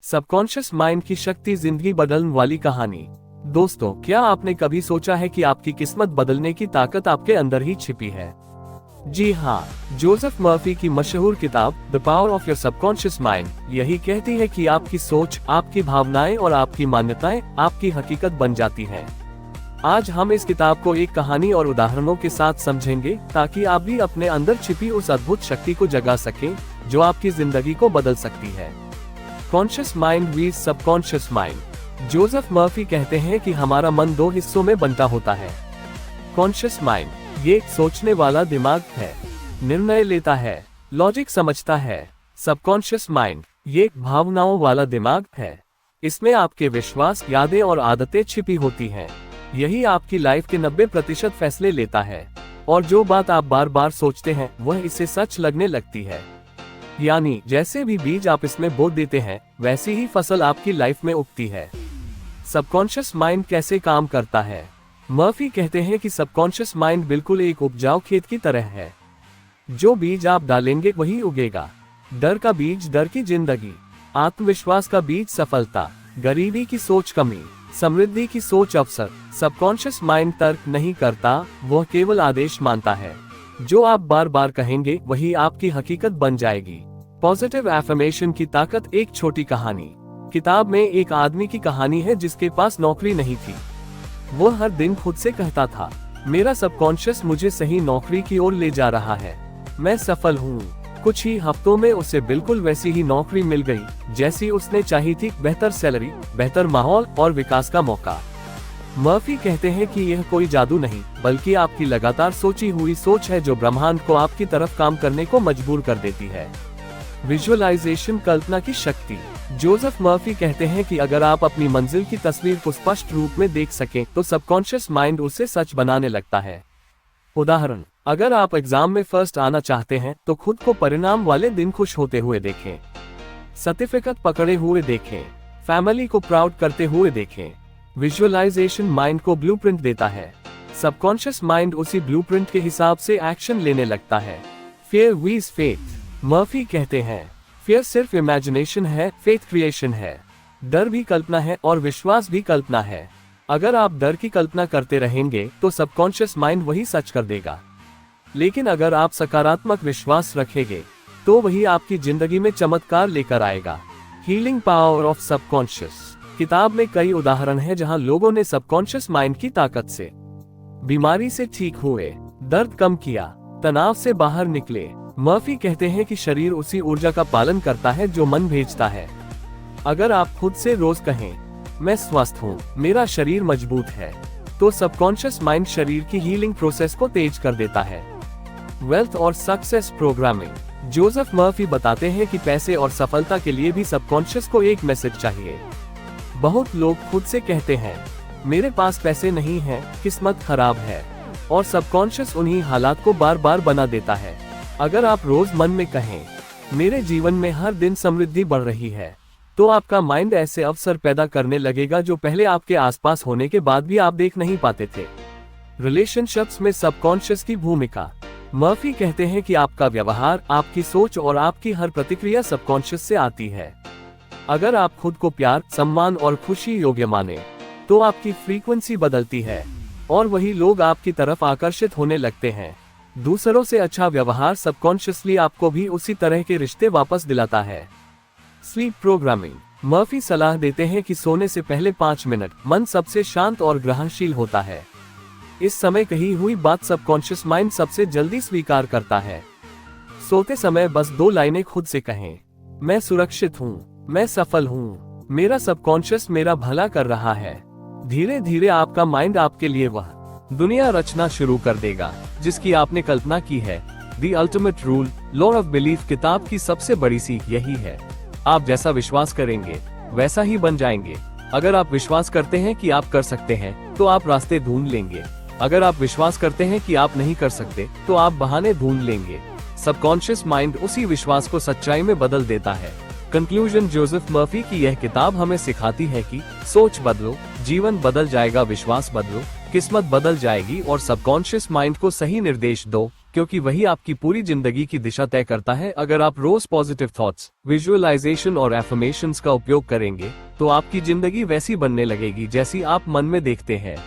Subconscious mind की शक्ति, जिंदगी बदलने वाली कहानी। दोस्तों, क्या आपने कभी सोचा है कि आपकी किस्मत बदलने की ताकत आपके अंदर ही छिपी है? जी हाँ, जोसेफ मर्फी की मशहूर किताब the power of your subconscious mind यही कहती है कि आपकी सोच, आपकी भावनाएं और आपकी मान्यताएं आपकी हकीकत बन जाती हैं। आज हम इस किताब को एक कहानी और उदाहरणों के साथ समझेंगे ताकि आप भी अपने अंदर छिपी उस अद्भुत शक्ति को जगा सकें जो आपकी जिंदगी को बदल सकती है। कॉन्शियस माइंड वीज सबकॉन्शियस माइंड। जोसेफ मर्फी कहते हैं कि हमारा मन दो हिस्सों में बंटा होता है। कॉन्शियस माइंड ये सोचने वाला दिमाग है, निर्णय लेता है, लॉजिक समझता है। सबकॉन्शियस माइंड ये भावनाओं वाला दिमाग है। इसमें आपके विश्वास, यादें और आदतें छिपी होती हैं। यही आपकी लाइफ के 90% फैसले लेता है और जो बात आप बार बार सोचते हैं वह इससे सच लगने लगती है। यानी जैसे भी बीज आप इसमें बो देते हैं वैसी ही फसल आपकी लाइफ में उगती है। सबकॉन्शियस माइंड कैसे काम करता है? मर्फी कहते हैं कि सबकॉन्शियस माइंड बिल्कुल एक उपजाऊ खेत की तरह है। जो बीज आप डालेंगे वही उगेगा। डर का बीज डर की जिंदगी, आत्मविश्वास का बीज सफलता, गरीबी की सोच कमी, समृद्धि की सोच अवसर। सबकॉन्शियस माइंड तर्क नहीं करता, वह केवल आदेश मानता है। जो आप बार बार कहेंगे वही आपकी हकीकत बन जाएगी। पॉजिटिव एफर्मेशन की ताकत, एक छोटी कहानी। किताब में एक आदमी की कहानी है जिसके पास नौकरी नहीं थी। वो हर दिन खुद से कहता था, मेरा सबकॉन्शियस मुझे सही नौकरी की ओर ले जा रहा है, मैं सफल हूँ। कुछ ही हफ्तों में उसे बिल्कुल वैसी ही नौकरी मिल गई जैसी उसने चाही थी। बेहतर सैलरी, बेहतर माहौल और विकास का मौका। मर्फी कहते हैं कि यह कोई जादू नहीं बल्कि आपकी लगातार सोची हुई सोच है जो ब्रह्मांड को आपकी तरफ काम करने को मजबूर कर देती है। विजुअलाइजेशन, कल्पना की शक्ति। जोसेफ मर्फी कहते हैं कि अगर आप अपनी मंजिल की तस्वीर को स्पष्ट रूप में देख सकें तो सबकॉन्शियस माइंड उसे सच बनाने लगता है। उदाहरण, अगर आप एग्जाम में फर्स्ट आना चाहते हैं तो खुद को परिणाम वाले दिन खुश होते हुए देखें, सर्टिफिकेट पकड़े हुए देखें, फैमिली को प्राउड करते हुए देखें। विजुअलाइजेशन माइंड को ब्लूप्रिंट देता है। सबकॉन्शियस माइंड उसी ब्लूप्रिंट के हिसाब से एक्शन लेने लगता है। फियर वीज फेथ। मर्फी कहते हैं, फियर सिर्फ इमेजिनेशन है, फेथ क्रिएशन है। डर भी कल्पना है और विश्वास भी कल्पना है। अगर आप डर की कल्पना करते रहेंगे तो सबकॉन्शियस माइंड वही सच कर देगा। लेकिन अगर आप सकारात्मक विश्वास रखेंगे तो वही आपकी जिंदगी में चमत्कार लेकर आएगा। Healing power of subconscious. किताब में कई उदाहरण हैं जहां लोगों ने सबकॉन्शियस माइंड की ताकत से बीमारी से ठीक हुए, दर्द कम किया, तनाव से बाहर निकले। मर्फी कहते हैं कि शरीर उसी ऊर्जा का पालन करता है जो मन भेजता है। अगर आप खुद से रोज कहें, मैं स्वस्थ हूँ, मेरा शरीर मजबूत है, तो सबकॉन्शियस माइंड शरीर की हीलिंग प्रोसेस को तेज कर देता है। वेल्थ और सक्सेस प्रोग्रामिंग। जोसेफ मर्फी बताते हैं कि पैसे और सफलता के लिए भी सबकॉन्शियस को एक मैसेज चाहिए। बहुत लोग खुद से कहते हैं, मेरे पास पैसे नहीं हैं, किस्मत खराब है, और सबकॉन्शियस उन्हीं हालात को बार बार बना देता है। अगर आप रोज मन में कहें, मेरे जीवन में हर दिन समृद्धि बढ़ रही है, तो आपका माइंड ऐसे अवसर पैदा करने लगेगा जो पहले आपके आसपास होने के बाद भी आप देख नहीं पाते थे। रिलेशनशिप्स में सबकॉन्शियस की भूमिका। मर्फी कहते हैं कि आपका व्यवहार, आपकी सोच और आपकी हर प्रतिक्रिया सबकॉन्शियस से आती है। अगर आप खुद को प्यार, सम्मान और खुशी योग्य माने तो आपकी फ्रीक्वेंसी बदलती है और वही लोग आपकी तरफ आकर्षित होने लगते हैं। दूसरों से अच्छा व्यवहार सबकॉन्शियसली आपको भी उसी तरह के रिश्ते वापस दिलाता है। Sleep programming. मर्फी सलाह देते हैं कि सोने से पहले 5 मिनट मन सबसे शांत और ग्रहणशील होता है। इस समय कही हुई बात सबकॉन्शियस माइंड सबसे जल्दी स्वीकार करता है। सोते समय बस 2 लाइनें खुद से कहें, मैं सुरक्षित हूँ, मैं सफल हूँ, मेरा सबकॉन्शियस मेरा भला कर रहा है। धीरे धीरे आपका माइंड आपके लिए वह दुनिया रचना शुरू कर देगा जिसकी आपने कल्पना की है। The ultimate rule, law of belief. किताब की सबसे बड़ी सीख यही है, आप जैसा विश्वास करेंगे वैसा ही बन जाएंगे। अगर आप विश्वास करते हैं कि आप कर सकते हैं तो आप रास्ते ढूंढ लेंगे। अगर आप विश्वास करते हैं कि आप नहीं कर सकते तो आप बहाने ढूंढ लेंगे। सबकॉन्शियस माइंड उसी विश्वास को सच्चाई में बदल देता है। कंक्लूजन। जोसेफ मर्फी की यह किताब हमें सिखाती है कि सोच बदलो, जीवन बदल जाएगा, विश्वास बदलो, किस्मत बदल जाएगी, और सबकॉन्शियस माइंड को सही निर्देश दो, क्योंकि वही आपकी पूरी जिंदगी की दिशा तय करता है। अगर आप रोज पॉजिटिव थॉट्स, विजुअलाइजेशन और एफर्मेशंस का उपयोग करेंगे, तो आपकी जिंदगी वैसी बनने लगेगी जैसी आप मन में देखते हैं।